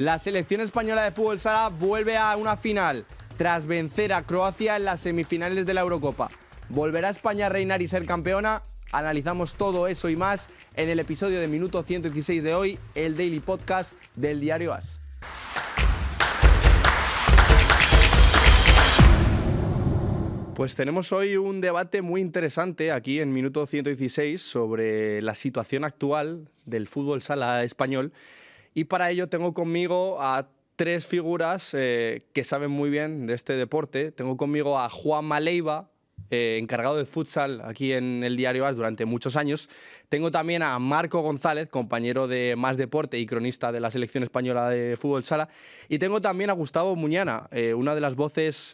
La selección española de fútbol sala vuelve a una final tras vencer a Croacia en las semifinales de la Eurocopa. ¿Volverá España a reinar y ser campeona? Analizamos todo eso y más en el episodio de Minuto 116 de hoy, el Daily Podcast del Diario AS. Pues tenemos hoy un debate muy interesante aquí en Minuto 116 sobre la situación actual del fútbol sala español. Y para ello tengo conmigo a tres figuras que saben muy bien de este deporte. Tengo conmigo a Juanma Leiva, encargado de futsal aquí en el Diario AS durante muchos años. Tengo también a Marco González, compañero de Más Deporte y cronista de la selección española de fútbol sala. Y tengo también a Gustavo Muñana, una de las voces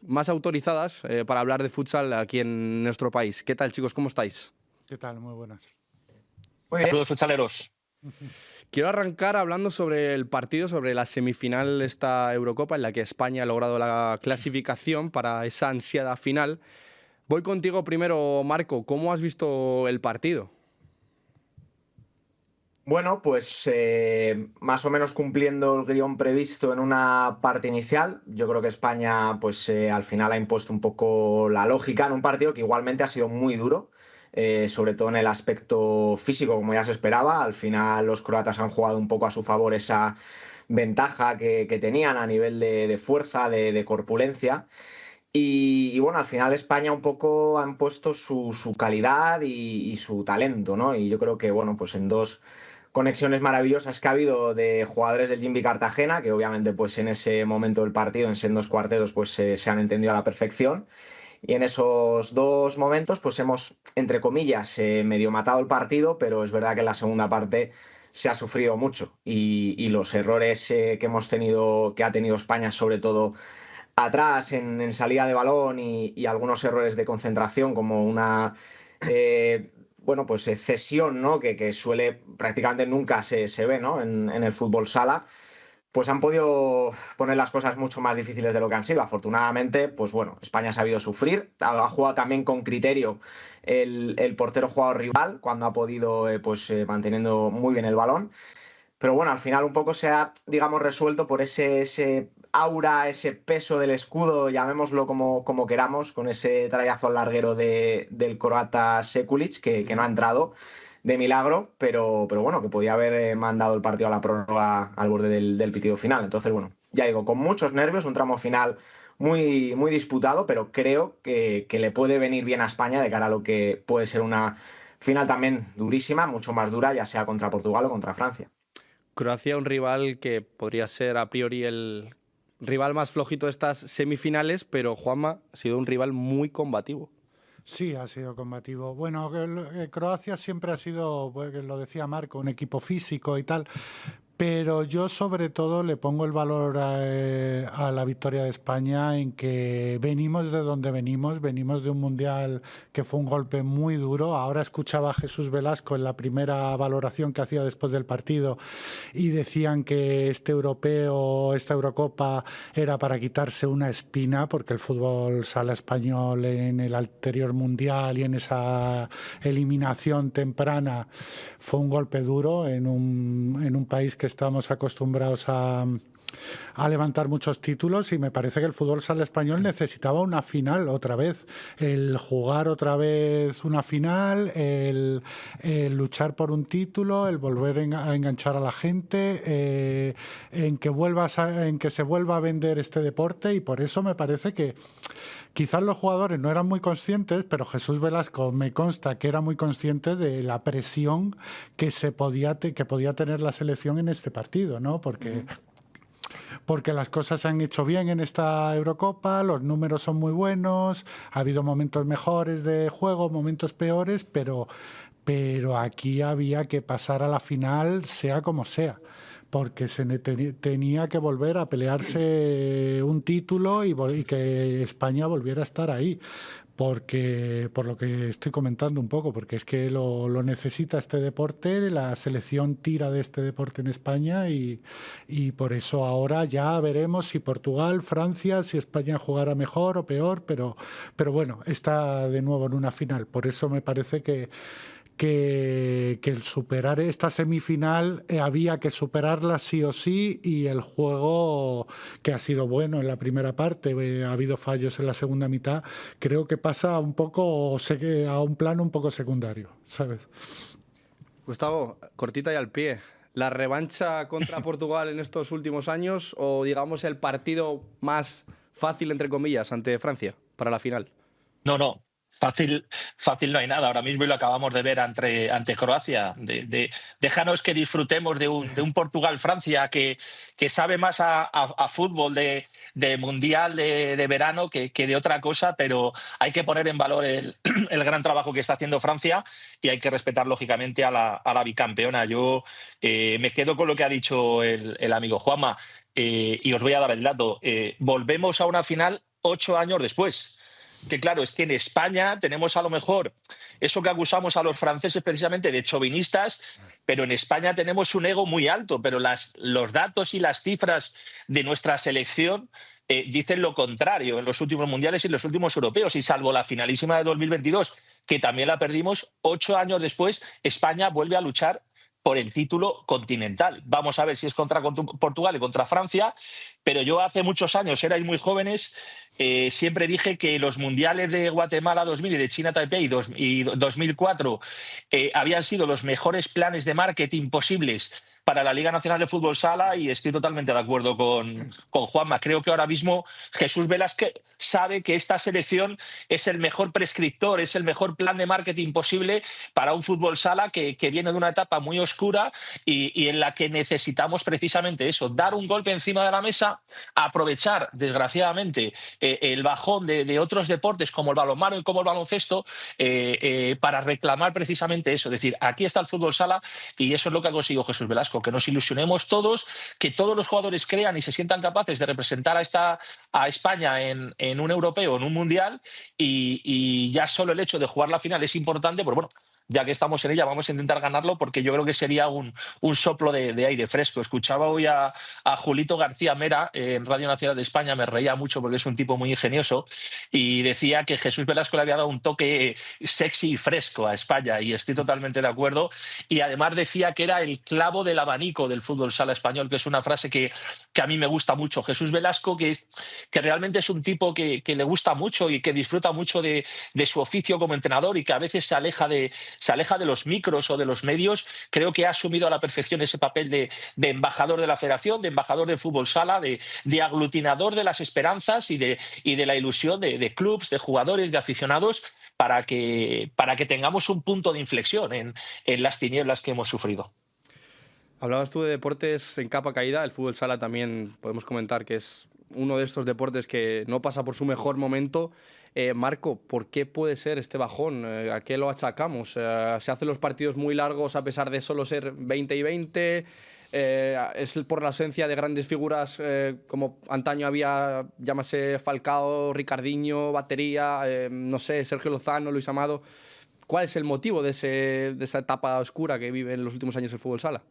más autorizadas para hablar de futsal aquí en nuestro país. ¿Qué tal, chicos? ¿Cómo estáis? ¿Qué tal? Muy buenas. Muy bien. Saludos, futsaleros. Quiero arrancar hablando sobre el partido, sobre la semifinal de esta Eurocopa en la que España ha logrado la clasificación para esa ansiada final. Voy contigo primero, Marco. ¿Cómo has visto el partido? Bueno, pues más o menos cumpliendo el guión previsto en una parte inicial. Yo creo que España pues al final ha impuesto un poco la lógica en un partido que igualmente ha sido muy duro. Sobre todo en el aspecto físico, como ya se esperaba. Al final los croatas han jugado un poco a su favor esa ventaja que tenían a nivel de fuerza, de corpulencia. Y bueno, al final España un poco han puesto su calidad y su talento, ¿no? Y yo creo que, bueno, pues en dos conexiones maravillosas que ha habido de jugadores del Jimby Cartagena, que obviamente pues en ese momento del partido, en sendos cuartetos, pues se han entendido a la perfección. Y en esos dos momentos, pues hemos, entre comillas, medio matado el partido, pero es verdad que en la segunda parte se ha sufrido mucho. Y los errores que ha tenido España, sobre todo atrás, en salida de balón y algunos errores de concentración, como una cesión, ¿no? Que suele, prácticamente nunca se ve, ¿no? En el fútbol sala. Pues han podido poner las cosas mucho más difíciles de lo que han sido. Afortunadamente, pues bueno, España ha sabido sufrir, ha jugado también con criterio el portero jugador rival, cuando ha podido, manteniendo muy bien el balón. Pero bueno, al final un poco se ha, digamos, resuelto por ese aura, ese peso del escudo, llamémoslo como queramos, con ese trayazo al larguero del croata Sekulic, que no ha entrado de milagro, pero bueno, que podía haber mandado el partido a la prórroga al borde del pitido final. Entonces, bueno, ya digo, con muchos nervios, un tramo final muy, muy disputado, pero creo que le puede venir bien a España de cara a lo que puede ser una final también durísima, mucho más dura, ya sea contra Portugal o contra Francia. Croacia, un rival que podría ser a priori el rival más flojito de estas semifinales, pero Juanma ha sido un rival muy combativo. Sí, ha sido combativo. Bueno, Croacia siempre ha sido, pues, lo decía Marco, un equipo físico y tal, pero yo sobre todo le pongo el valor a la victoria de España en que venimos de donde venimos de un mundial que fue un golpe muy duro. Ahora escuchaba a Jesús Velasco en la primera valoración que hacía después del partido y decían que este europeo, esta Eurocopa era para quitarse una espina, porque el fútbol sala español en el anterior mundial y en esa eliminación temprana fue un golpe duro en un país que estamos acostumbrados a levantar muchos títulos, y me parece que el fútbol sala español necesitaba una final otra vez, el jugar otra vez una final, el luchar por un título, el volver a enganchar a la gente, en que se vuelva a vender este deporte. Y por eso me parece que quizás los jugadores no eran muy conscientes, pero Jesús Velasco me consta que era muy consciente de la presión que podía tener la selección en este partido, ¿no? Porque las cosas se han hecho bien en esta Eurocopa, los números son muy buenos, ha habido momentos mejores de juego, momentos peores, pero aquí había que pasar a la final sea como sea, porque tenía que volver a pelearse un título y que España volviera a estar ahí. Por lo que estoy comentando un poco, porque es que lo necesita este deporte, la selección tira de este deporte en España y por eso ahora ya veremos si Portugal, Francia, si España jugará mejor o peor, pero bueno, está de nuevo en una final. Por eso me parece que que el superar esta semifinal había que superarla sí o sí, y el juego, que ha sido bueno en la primera parte, ha habido fallos en la segunda mitad, creo que pasa un poco a un plano un poco secundario, ¿sabes? Gustavo, cortita y al pie. ¿La revancha contra Portugal en estos últimos años o, digamos, el partido más fácil, entre comillas, ante Francia para la final? No, no. Fácil, fácil no hay nada. Ahora mismo lo acabamos de ver ante Croacia. Déjanos que disfrutemos de un Portugal-Francia que sabe más a fútbol de mundial de verano que de otra cosa, pero hay que poner en valor el gran trabajo que está haciendo Francia y hay que respetar, lógicamente, a la bicampeona. Yo me quedo con lo que ha dicho el amigo Juanma y os voy a dar el dato. Volvemos a una final 8 años después. Que claro, es que en España tenemos a lo mejor eso que acusamos a los franceses precisamente de chauvinistas, pero en España tenemos un ego muy alto, pero los datos y las cifras de nuestra selección dicen lo contrario en los últimos mundiales y en los últimos europeos, y salvo la finalísima de 2022, que también la perdimos, 8 años después España vuelve a luchar por el título continental. Vamos a ver si es contra Portugal y contra Francia, pero yo hace muchos años, erais muy jóvenes, siempre dije que los mundiales de Guatemala 2000 y de China Taipei y 2004 habían sido los mejores planes de marketing posibles para la Liga Nacional de Fútbol Sala, y estoy totalmente de acuerdo con Juanma. Creo que ahora mismo Jesús Velázquez sabe que esta selección es el mejor prescriptor, es el mejor plan de marketing posible para un fútbol sala que viene de una etapa muy oscura y en la que necesitamos precisamente eso, dar un golpe encima de la mesa, aprovechar, desgraciadamente, el bajón de otros deportes como el balonmano y como el baloncesto para reclamar precisamente eso. Es decir, aquí está el fútbol sala y eso es lo que ha conseguido Jesús Velasco, que nos ilusionemos todos, que todos los jugadores crean y se sientan capaces de representar a España en un europeo, en un mundial, y ya solo el hecho de jugar la final es importante, pues bueno, ya que estamos en ella, vamos a intentar ganarlo, porque yo creo que sería un soplo de aire fresco. Escuchaba hoy a Julito García Mera en Radio Nacional de España, me reía mucho porque es un tipo muy ingenioso, y decía que Jesús Velasco le había dado un toque sexy y fresco a España, y estoy totalmente de acuerdo. Y además decía que era el clavo del abanico del fútbol sala español, que es una frase que a mí me gusta mucho. Jesús Velasco, que realmente es un tipo que le gusta mucho y que disfruta mucho de su oficio como entrenador, y que a veces se aleja de los micros o de los medios. Creo que ha asumido a la perfección ese papel de embajador de la federación, de embajador del fútbol sala, de aglutinador de las esperanzas y de la ilusión de clubs, de jugadores, de aficionados, para que tengamos un punto de inflexión en las tinieblas que hemos sufrido. Hablabas tú de deportes en capa caída. El fútbol sala también podemos comentar que es uno de estos deportes que no pasa por su mejor momento. Marco, ¿por qué puede ser este bajón? ¿A qué lo achacamos? ¿Se hacen los partidos muy largos a pesar de solo ser 20 y 20? ¿Es por la ausencia de grandes figuras como antaño había, llámase Falcao, Ricardinho, Batería, no sé, Sergio Lozano, Luis Amado? ¿Cuál es el motivo de esa etapa oscura que vive en los últimos años el fútbol sala?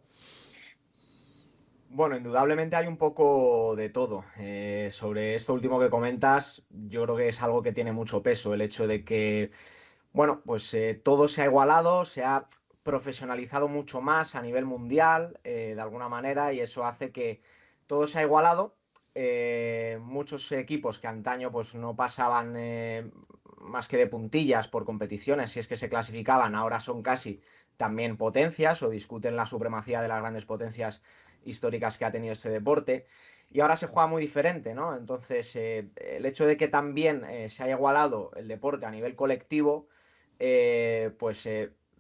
Bueno, indudablemente hay un poco de todo. Sobre esto último que comentas, yo creo que es algo que tiene mucho peso, el hecho de que, bueno, pues todo se ha igualado, se ha profesionalizado mucho más a nivel mundial, de alguna manera, y eso hace que todo se ha igualado. Muchos equipos que antaño pues no pasaban más que de puntillas por competiciones, si es que se clasificaban, ahora son casi también potencias o discuten la supremacía de las grandes potencias históricas que ha tenido este deporte, y ahora se juega muy diferente, ¿no? Entonces, el hecho de que también se haya igualado el deporte a nivel colectivo, pues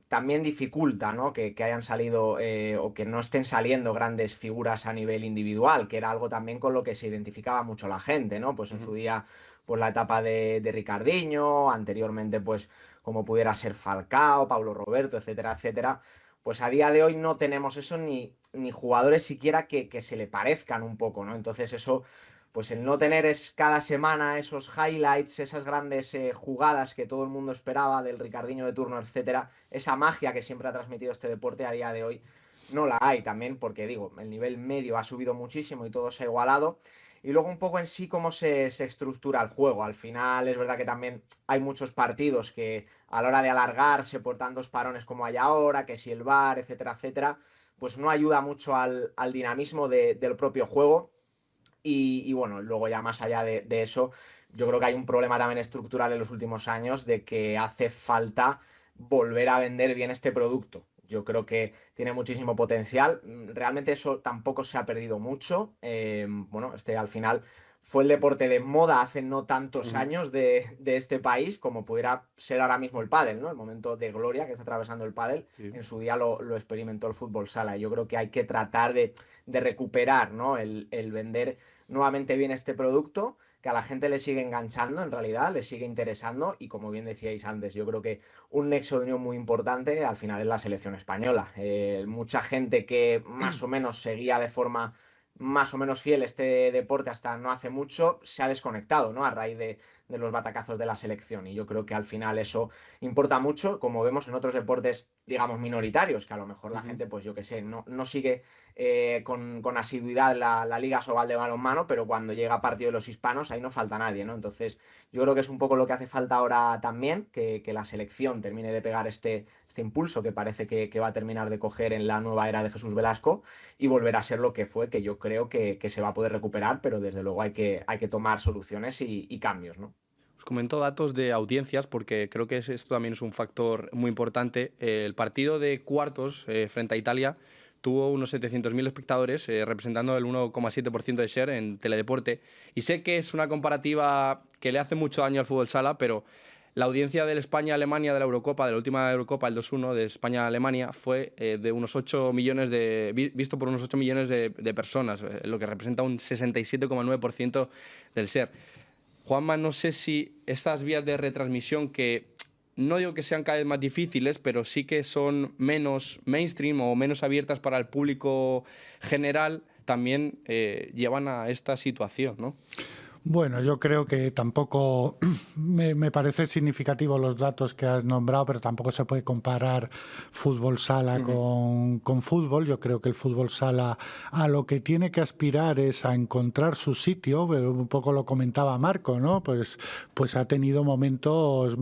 también dificulta, ¿no? que hayan salido o que no estén saliendo grandes figuras a nivel individual, que era algo también con lo que se identificaba mucho la gente, ¿no? Pues en su día, pues la etapa de Ricardinho, anteriormente, pues como pudiera ser Falcao, Pablo Roberto, etcétera, etcétera. Pues a día de hoy no tenemos eso, ni jugadores siquiera que se le parezcan un poco, ¿no? Entonces eso, pues el no tener cada semana esos highlights, esas grandes jugadas que todo el mundo esperaba del Ricardinho de turno, etcétera, esa magia que siempre ha transmitido este deporte, a día de hoy no la hay, también porque, digo, el nivel medio ha subido muchísimo y todo se ha igualado. Y luego un poco en sí cómo se estructura el juego. Al final es verdad que también hay muchos partidos que a la hora de alargarse por tantos parones como hay ahora, que si el VAR, etcétera, etcétera, pues no ayuda mucho al dinamismo del propio juego. Y bueno, luego ya más allá de eso, yo creo que hay un problema también estructural en los últimos años de que hace falta volver a vender bien este producto. Yo creo que tiene muchísimo potencial. Realmente eso tampoco se ha perdido mucho. Bueno, al final fue el deporte de moda hace no tantos años de este país como pudiera ser ahora mismo el pádel, ¿no? El momento de gloria que está atravesando el pádel, Sí. en su día lo experimentó el fútbol sala. Yo creo que hay que tratar de recuperar, ¿no? El vender nuevamente bien este producto, que a la gente le sigue enganchando, en realidad, le sigue interesando, y como bien decíais antes, yo creo que un nexo de unión muy importante al final es la selección española. Mucha gente que más o menos seguía de forma más o menos fiel este deporte hasta no hace mucho, se ha desconectado, ¿no? A raíz de los batacazos de la selección, y yo creo que al final eso importa mucho, como vemos en otros deportes, digamos, minoritarios, que a lo mejor la gente, pues yo qué sé, no sigue con asiduidad la Liga Sobal de balonmano, pero cuando llega partido de los hispanos, ahí no falta nadie, ¿no? Entonces, yo creo que es un poco lo que hace falta ahora también, que la selección termine de pegar este impulso que parece que va a terminar de coger en la nueva era de Jesús Velasco, y volver a ser lo que fue, que yo creo que se va a poder recuperar, pero desde luego hay que tomar soluciones y cambios, ¿no? Os comento datos de audiencias porque creo que esto también es un factor muy importante. El partido de cuartos frente a Italia tuvo unos 700.000 espectadores, representando el 1,7% de share en Teledeporte. Y sé que es una comparativa que le hace mucho daño al fútbol sala, pero la audiencia del España-Alemania de la Eurocopa, de la última Eurocopa, el 2-1 de España-Alemania, fue de unos 8 millones visto por unos 8 millones de personas, lo que representa un 67,9% del share. Juanma, no sé si estas vías de retransmisión, que no digo que sean cada vez más difíciles, pero sí que son menos mainstream o menos abiertas para el público general, también llevan a esta situación, ¿no? Bueno, yo creo que tampoco me parece significativo los datos que has nombrado, pero tampoco se puede comparar fútbol sala con fútbol. Yo creo que el fútbol sala a lo que tiene que aspirar es a encontrar su sitio. Un poco lo comentaba Marco, ¿no? Pues ha tenido momentos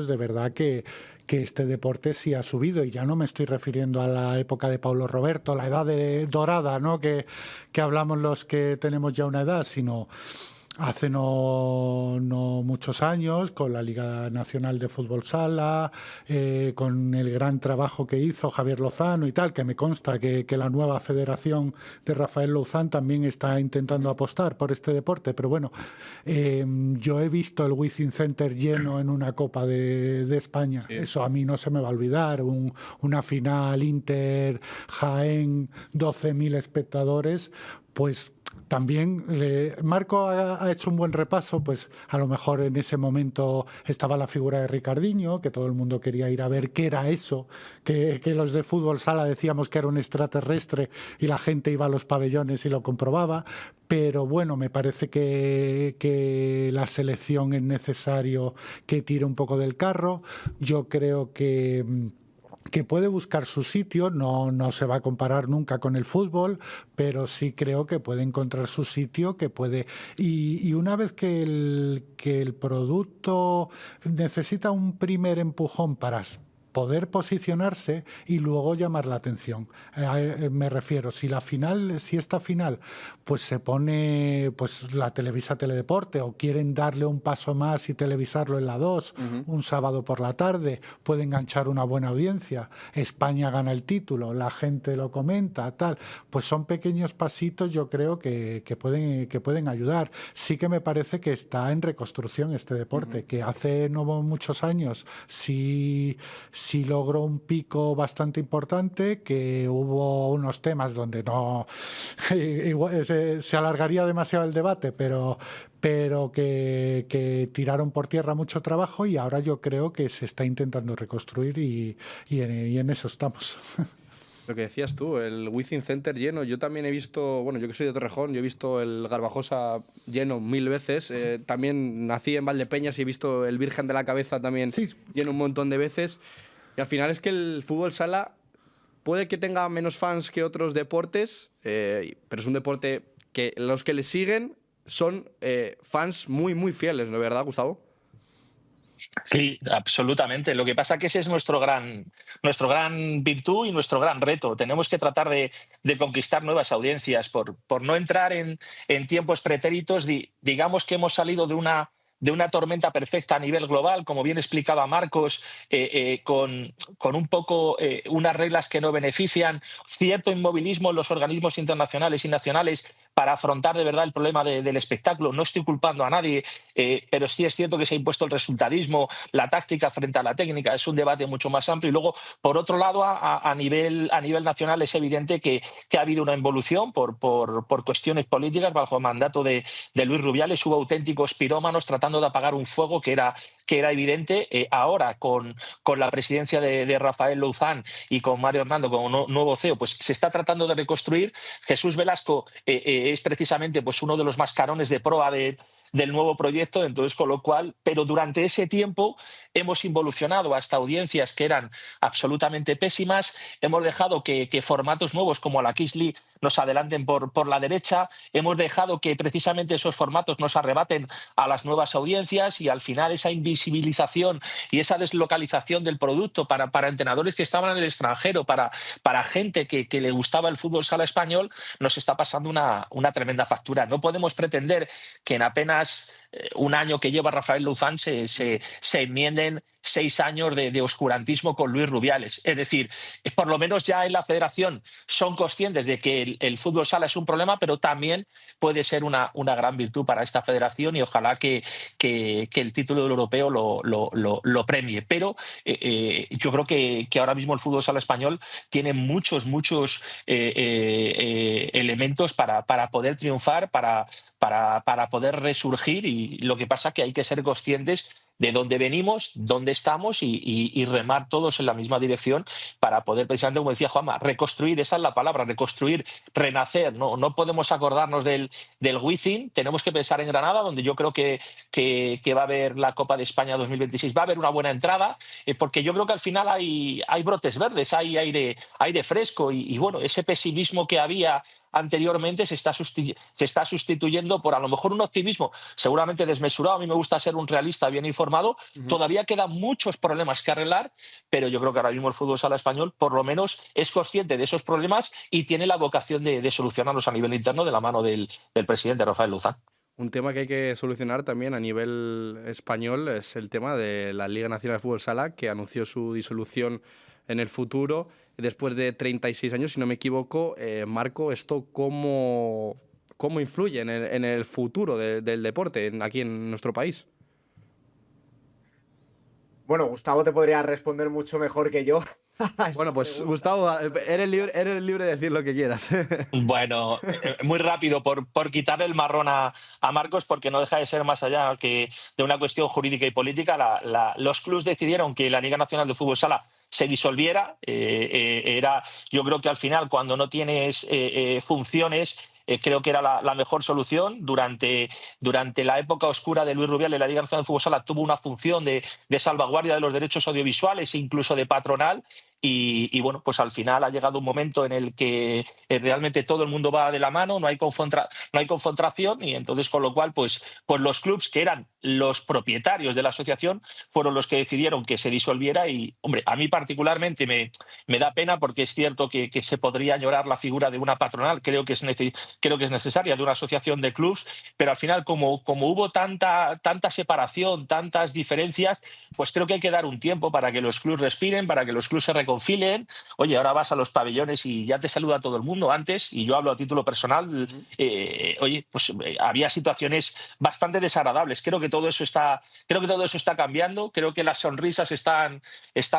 de verdad que este deporte sí ha subido, y ya no me estoy refiriendo a la época de Paulo Roberto, la edad dorada, ¿no? Que hablamos los que tenemos ya una edad, sino hace no muchos años, con la Liga Nacional de Fútbol Sala, con el gran trabajo que hizo Javier Lozano y tal, que me consta que la nueva federación de Rafael Lozán también está intentando apostar por este deporte. Pero bueno, yo he visto el Wizzing Center lleno en una Copa de España. Sí. Eso a mí no se me va a olvidar. Una final Inter-Jaén, 12.000 espectadores, pues también Marco ha hecho un buen repaso. Pues a lo mejor en ese momento estaba la figura de Ricardinho, que todo el mundo quería ir a ver qué era eso, que los de fútbol sala decíamos que era un extraterrestre, y la gente iba a los pabellones y lo comprobaba. Pero bueno, me parece que la selección es necesario que tire un poco del carro. Yo creo que puede buscar su sitio, no se va a comparar nunca con el fútbol, pero sí creo que puede encontrar su sitio, que puede. Y una vez que el producto necesita un primer empujón para poder posicionarse y luego llamar la atención. Me refiero, si esta final pues se pone pues la Televisa Teledeporte, o quieren darle un paso más y televisarlo en la 2, un sábado por la tarde, puede enganchar una buena audiencia. España gana el título, la gente lo comenta, tal. Pues son pequeños pasitos, yo creo que pueden ayudar. Sí que me parece que está en reconstrucción este deporte, que hace no muchos años sí logró un pico bastante importante, que hubo unos temas donde no igual se alargaría demasiado el debate, pero que tiraron por tierra mucho trabajo, y ahora yo creo que se está intentando reconstruir, y en eso estamos. Lo que decías tú, el Wizzing Center lleno. Yo también he visto, bueno, yo que soy de Torrejón, yo he visto el Garbajosa lleno 1000 veces. También nací en Valdepeñas y he visto el Virgen de la Cabeza también lleno un montón de veces. Y al final es que el fútbol sala puede que tenga menos fans que otros deportes, pero es un deporte que los que le siguen son fans muy, muy fieles, ¿no es verdad, Gustavo? Sí, absolutamente. Lo que pasa es que ese es nuestro gran virtud y nuestro gran reto. Tenemos que tratar de conquistar nuevas audiencias por no entrar en tiempos pretéritos. Digamos que hemos salido de una tormenta perfecta a nivel global, como bien explicaba Marcos, con un poco unas reglas que no benefician, cierto inmovilismo en los organismos internacionales y nacionales para afrontar de verdad el problema del espectáculo. No estoy culpando a nadie, pero sí es cierto que se ha impuesto el resultadismo, la táctica frente a la técnica. Es un debate mucho más amplio. Y luego, por otro lado, a nivel nacional es evidente que ha habido una involución por cuestiones políticas bajo el mandato de Luis Rubiales. Hubo auténticos pirómanos tratando de apagar un fuego que era evidente. Ahora, con la presidencia de Rafael Louzán y con Mario Hernando como nuevo CEO, pues se está tratando de reconstruir. Jesús Velasco es precisamente pues uno de los mascarones de proa del nuevo proyecto, entonces con lo cual, pero durante ese tiempo hemos involucionado hasta audiencias que eran absolutamente pésimas, hemos dejado que formatos nuevos como la Kings League nos adelanten por la derecha, hemos dejado que precisamente esos formatos nos arrebaten a las nuevas audiencias y al final esa invisibilización y esa deslocalización del producto para entrenadores que estaban en el extranjero, para gente que le gustaba el fútbol sala español, nos está pasando una tremenda factura. No podemos pretender que en apenas un año que lleva Rafael Louzán se enmienden 6 años de oscurantismo con Luis Rubiales. Es decir, por lo menos ya en la federación son conscientes de que el fútbol sala es un problema, pero también puede ser una gran virtud para esta federación y ojalá que el título europeo lo premie. Pero yo creo que ahora mismo el fútbol sala español tiene muchos elementos para poder triunfar, para poder resurgir, y lo que pasa es que hay que ser conscientes de dónde venimos, dónde estamos y remar todos en la misma dirección para poder, precisamente como decía Juanma, reconstruir. Esa es la palabra, reconstruir, renacer. No podemos acordarnos del Wizzing, tenemos que pensar en Granada, donde yo creo que va a haber la Copa de España 2026, va a haber una buena entrada, porque yo creo que al final hay brotes verdes, hay aire fresco y bueno, ese pesimismo que había anteriormente se está sustituyendo por a lo mejor un optimismo seguramente desmesurado. A mí me gusta ser un realista bien informado. Todavía quedan muchos problemas que arreglar, pero yo creo que ahora mismo el fútbol sala español por lo menos es consciente de esos problemas y tiene la vocación de solucionarlos a nivel interno de la mano del presidente Rafael Louzán. Un tema que hay que solucionar también a nivel español es el tema de la Liga Nacional de Fútbol Sala, que anunció su disolución en el futuro después de 36 años, si no me equivoco. Marco, ¿esto cómo influye en el futuro del deporte aquí en nuestro país? Bueno, Gustavo te podría responder mucho mejor que yo. Bueno, pues Gustavo, eres libre de decir lo que quieras. Bueno, muy rápido, por quitarle el marrón a Marcos, porque no deja de ser más allá que de una cuestión jurídica y política. Los clubs decidieron que la Liga Nacional de Fútbol Sala se disolviera. Yo creo que al final, cuando no tienes funciones, creo que era la mejor solución. Durante la época oscura de Luis Rubiales, la Liga Nacional de Fútbol Sala tuvo una función de salvaguardia de los derechos audiovisuales e incluso de patronal. Y bueno, pues al final ha llegado un momento en el que realmente todo el mundo va de la mano, no hay confrontación, y entonces con lo cual pues los clubs que eran los propietarios de la asociación fueron los que decidieron que se disolviera. Y hombre, a mí particularmente me da pena, porque es cierto que se podría añorar la figura de una patronal, creo que es necesaria, de una asociación de clubs, pero al final como hubo tanta separación, tantas diferencias, pues creo que hay que dar un tiempo para que los clubs respiren, para que los clubs se reconfilen. Oye, ahora vas a los pabellones y ya te saluda todo el mundo. Antes, y yo hablo a título personal, había situaciones bastante desagradables. Creo que todo eso está cambiando. Creo que las sonrisas están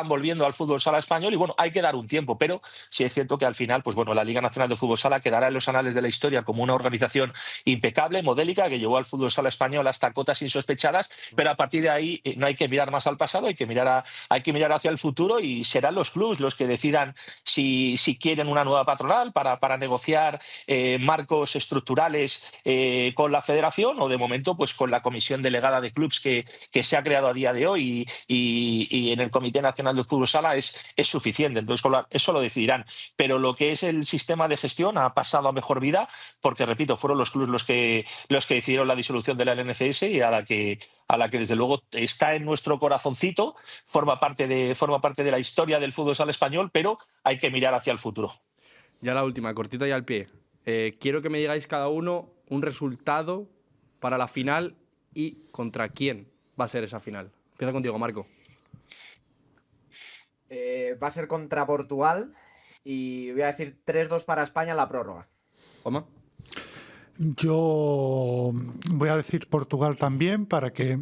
volviendo al fútbol sala español, y bueno, hay que dar un tiempo, pero sí es cierto que al final, pues bueno, la Liga Nacional de Fútbol Sala quedará en los anales de la historia como una organización impecable, modélica, que llevó al fútbol sala español hasta cotas insospechadas, pero a partir de ahí no hay que mirar más al pasado, hay que mirar hacia el futuro, y serán los clubes clubes los que decidan si quieren una nueva patronal para negociar marcos estructurales con la federación, o de momento pues con la comisión delegada de clubes que se ha creado a día de hoy y en el Comité Nacional del Fútbol Sala es suficiente. Entonces eso lo decidirán. Pero lo que es el sistema de gestión ha pasado a mejor vida porque, repito, fueron los clubes los que decidieron la disolución de la LNCS y a la que desde luego está en nuestro corazoncito, forma parte de la historia del fútbol sala español, pero hay que mirar hacia el futuro. Ya la última, cortita y al pie. Quiero que me digáis cada uno un resultado para la final y contra quién va a ser esa final. Empieza contigo, Marco. Va a ser contra Portugal y voy a decir 3-2 para España en la prórroga. Juanma. Yo voy a decir Portugal también para que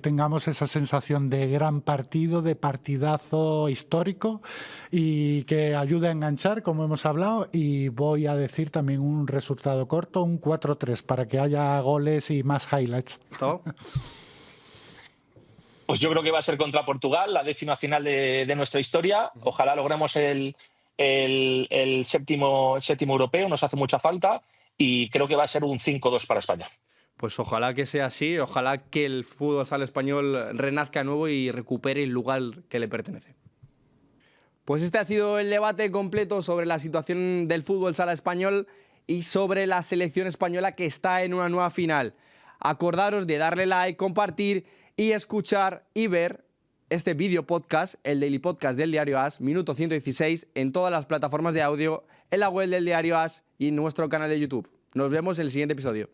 tengamos esa sensación de gran partido, de partidazo histórico y que ayude a enganchar, como hemos hablado. Y voy a decir también un resultado corto, un 4-3, para que haya goles y más highlights. ¿Todo? Pues yo creo que va a ser contra Portugal, la 10ª final de nuestra historia. Ojalá logremos el séptimo europeo, nos hace mucha falta. Y creo que va a ser un 5-2 para España. Pues ojalá que sea así, ojalá que el fútbol sala español renazca de nuevo y recupere el lugar que le pertenece. Pues este ha sido el debate completo sobre la situación del fútbol sala español y sobre la selección española que está en una nueva final. Acordaros de darle like, compartir y escuchar y ver este vídeo podcast, el Daily Podcast del Diario AS, minuto 116, en todas las plataformas de audio, en la web del Diario AS y en nuestro canal de YouTube. Nos vemos en el siguiente episodio.